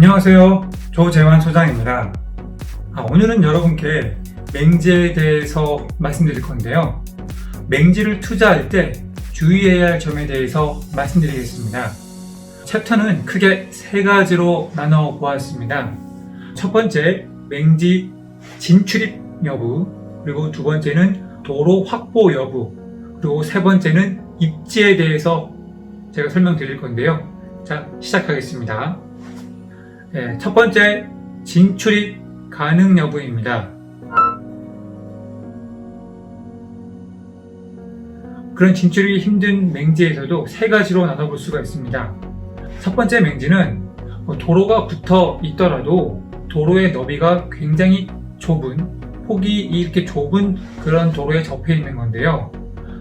안녕하세요. 조재환 소장입니다. 오늘은 여러분께 맹지에 대해서 말씀드릴 건데요. 맹지를 투자할 때 주의해야 할 점에 대해서 말씀드리겠습니다. 챕터는 크게 세 가지로 나눠 보았습니다. 첫 번째, 맹지 진출입 여부, 그리고 두 번째는 도로 확보 여부, 그리고 세 번째는 입지에 대해서 제가 설명드릴 건데요. 자, 시작하겠습니다. 첫 번째, 진출입 가능 여부입니다. 그런 진출이 힘든 맹지에서도 세 가지로 나눠볼 수가 있습니다. 첫 번째 맹지는 도로가 붙어 있더라도 도로의 너비가 굉장히 좁은, 폭이 이렇게 좁은 그런 도로에 접해 있는 건데요.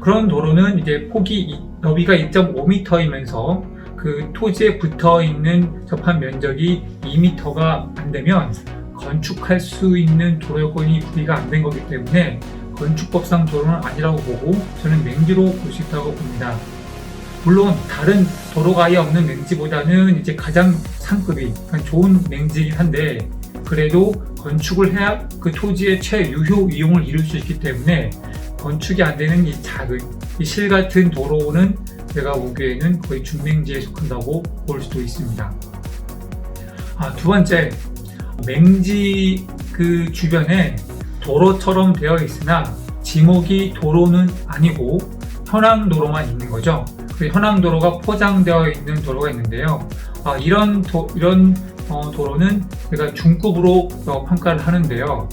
그런 도로는 이제 너비가 2.5m이면서 그 토지에 붙어 있는 접한 면적이 2m가 안 되면 건축할 수 있는 도로 여건이 구비가 안 된 거기 때문에 건축법상 도로는 아니라고 보고 저는 맹지로 볼 수 있다고 봅니다. 물론 다른 도로가 아예 없는 맹지보다는 이제 가장 상급이 좋은 맹지이긴 한데, 그래도 건축을 해야 그 토지의 최유효 이용을 이룰 수 있기 때문에 건축이 안 되는 이 작은 이 실 같은 도로는 제가 보기에는 거의 준맹지에 속한다고 볼 수도 있습니다. 두 번째, 맹지 그 주변에 도로처럼 되어 있으나 지목이 도로는 아니고 현황도로만 있는 거죠. 그 현황도로가 포장되어 있는 도로가 있는데요. 이런 도로는 제가 중급으로 평가를 하는데요.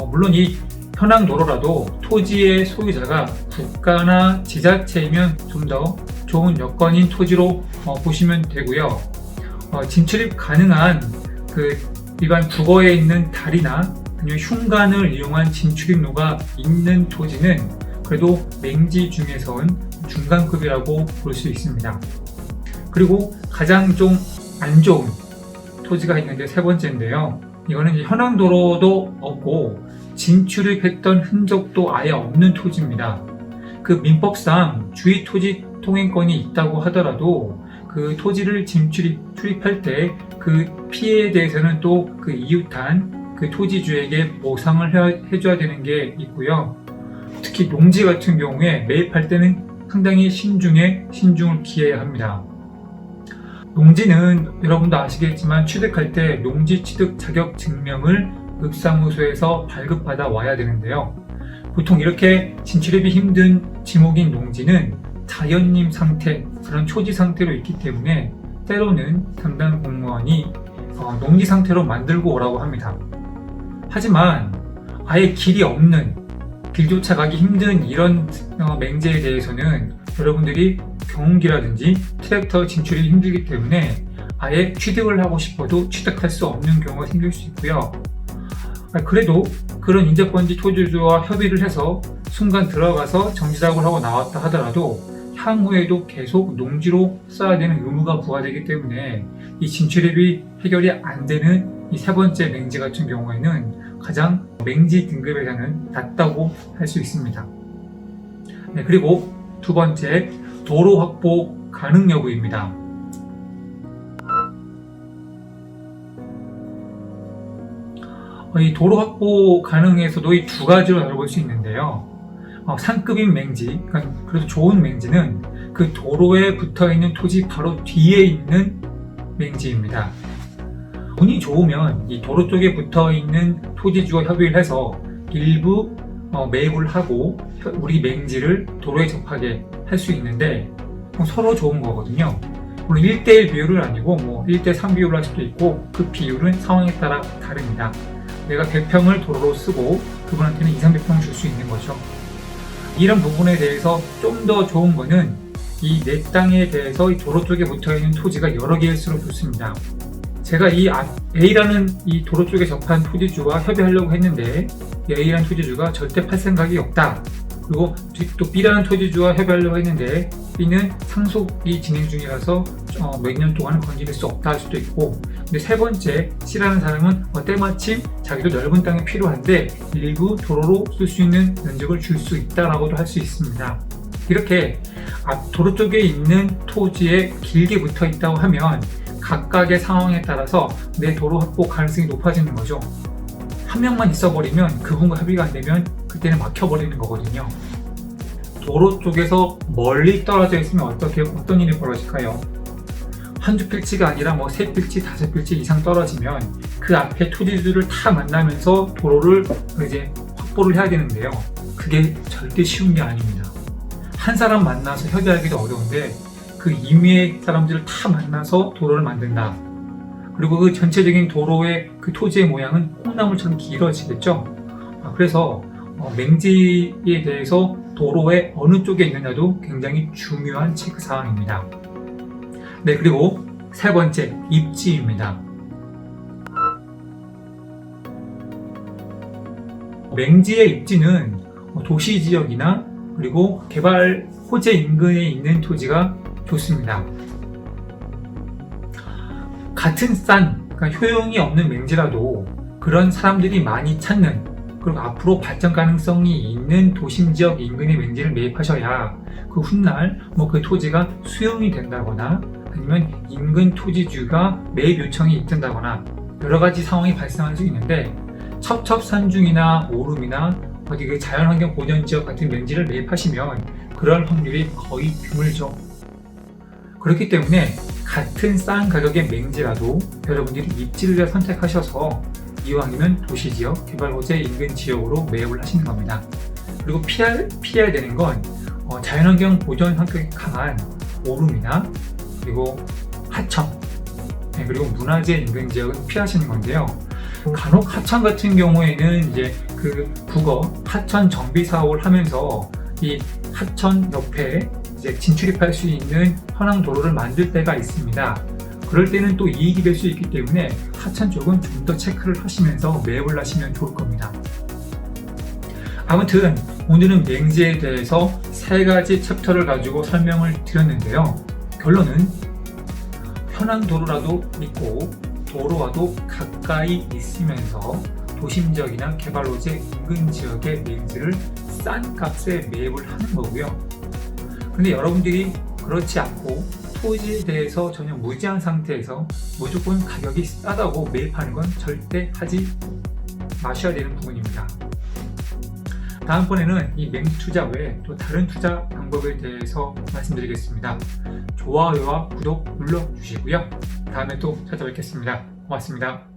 물론 이 현황도로라도 토지의 소유자가 국가나 지자체이면 좀 더 좋은 여건인 토지로 보시면 되고요. 진출입 가능한 그 일반 국어에 있는 다리나 아니면 흉관을 이용한 진출입로가 있는 토지는 그래도 맹지 중에선 중간급이라고 볼 수 있습니다. 그리고 가장 좀 안 좋은 토지가 있는데 세 번째인데요. 이거는 현황도로도 없고 진출입했던 흔적도 아예 없는 토지입니다. 그 민법상 주의 토지 통행권이 있다고 하더라도 그 토지를 출입할 때 그 피해에 대해서는 또 그 이웃한 그 토지주에게 보상을 해줘야 되는 게 있고요. 특히 농지 같은 경우에 매입할 때는 상당히 신중을 기해야 합니다. 농지는 여러분도 아시겠지만 취득할 때 농지 취득 자격 증명을 읍사무소에서 발급받아 와야 되는데요. 보통 이렇게 진출입이 힘든 지목인 농지는 자연림 상태, 그런 초지 상태로 있기 때문에 때로는 담당 공무원이 농지 상태로 만들고 오라고 합니다. 하지만 아예 길이 없는, 길조차 가기 힘든 이런 맹지에 대해서는 여러분들이 경운기라든지 트랙터 진출이 힘들기 때문에 아예 취득을 하고 싶어도 취득할 수 없는 경우가 생길 수 있고요. 그래도 그런 인접번지 토지주와 협의를 해서 순간 들어가서 정지작업을 하고 나왔다 하더라도 향후에도 계속 농지로 써야 되는 의무가 부과되기 때문에 이 진출입이 해결이 안 되는 이 세 번째 맹지 같은 경우에는 가장 맹지 등급에서는 낮다고 할 수 있습니다. 그리고 두 번째, 도로 확보 가능 여부입니다. 이 도로 확보 가능에서도 이 두 가지로 나눠볼 수 있는데요. 상급인 맹지, 그러니까 그래도 좋은 맹지는 그 도로에 붙어 있는 토지 바로 뒤에 있는 맹지입니다. 운이 좋으면 이 도로 쪽에 붙어 있는 토지주와 협의를 해서 일부 매입을 하고 우리 맹지를 도로에 접하게 할 수 있는데 서로 좋은 거거든요. 물론 1대1 비율은 아니고 1대3 비율을 할 수도 있고 그 비율은 상황에 따라 다릅니다. 내가 100평을 도로로 쓰고 그분한테는 2, 300평 줄 수 있는 거죠. 이런 부분에 대해서 좀 더 좋은 거는 이 내 땅에 대해서 이 도로 쪽에 붙어 있는 토지가 여러 개일수록 좋습니다. 제가 이 A라는 이 도로 쪽에 접한 토지주와 협의하려고 했는데 A라는 토지주가 절대 팔 생각이 없다. 그리고 또 B라는 토지주와 협의하려고 했는데 B는 상속이 진행 중이라서 몇 년 동안은 건드릴 수 없다 할 수도 있고, 근데 세 번째 C라는 사람은 때마침 자기도 넓은 땅이 필요한데 일부 도로로 쓸 수 있는 면적을 줄 수 있다라고도 할 수 있습니다. 이렇게 도로 쪽에 있는 토지에 길게 붙어 있다고 하면 각각의 상황에 따라서 내 도로 확보 가능성이 높아지는 거죠. 한 명만 있어버리면 그분과 협의가 안 되면 그때는 막혀버리는 거거든요. 도로 쪽에서 멀리 떨어져 있으면 어떤 일이 벌어질까요? 한두 필지가 아니라 세 필지, 다섯 필지 이상 떨어지면 그 앞에 토지주를 다 만나면서 도로를 이제 확보를 해야 되는데요. 그게 절대 쉬운 게 아닙니다. 한 사람 만나서 협의하기도 어려운데 그 이외의 사람들을 다 만나서 도로를 만든다. 그리고 그 전체적인 도로의 그 토지의 모양은 콩나물처럼 길어지겠죠. 그래서 맹지에 대해서 도로의 어느 쪽에 있느냐도 굉장히 중요한 체크 사항입니다. 네, 그리고 세 번째, 입지입니다. 맹지의 입지는 도시 지역이나 그리고 개발 호재 인근에 있는 토지가 좋습니다. 같은 그러니까 효용이 없는 맹지라도 그런 사람들이 많이 찾는 그리고 앞으로 발전 가능성이 있는 도심 지역 인근의 맹지를 매입하셔야 그 훗날 그 토지가 수용이 된다거나 아니면 인근 토지주가 매입 요청이 있든다거나 여러 가지 상황이 발생할 수 있는데 첩첩산중이나 오름이나 어디 그 자연환경 보전 지역 같은 맹지를 매입하시면 그럴 확률이 거의 드물죠. 그렇기 때문에 같은 싼 가격의 맹지라도 여러분들이 입지를 선택하셔서 이왕이면 도시지역, 개발호재 인근 지역으로 매입을 하시는 겁니다. 그리고 피해야 되는 건 자연환경 보전 성격이 강한 오름이나 그리고 하천, 그리고 문화재 인근 지역은 피하시는 건데요. 간혹 하천 같은 경우에는 이제 그 국어 하천 정비 사업을 하면서 이 하천 옆에 이제 진출입할 수 있는 현황 도로를 만들 때가 있습니다. 그럴 때는 또 이익이 될 수 있기 때문에 하천 쪽은 좀 더 체크를 하시면서 매입을 하시면 좋을 겁니다. 아무튼 오늘은 맹지에 대해서 세 가지 챕터를 가지고 설명을 드렸는데요. 결론은 현황 도로라도 있고 도로와도 가까이 있으면서 도심 지역이나 개발 호재 인근 지역의 맹지를 싼 값에 매입을 하는 거고요. 근데 여러분들이 그렇지 않고 토지에 대해서 전혀 무지한 상태에서 무조건 가격이 싸다고 매입하는 건 절대 하지 마셔야 되는 부분입니다. 다음번에는 이 맹지 투자 외에 또 다른 투자 방법에 대해서 말씀드리겠습니다. 좋아요와 구독 눌러주시고요. 다음에 또 찾아뵙겠습니다. 고맙습니다.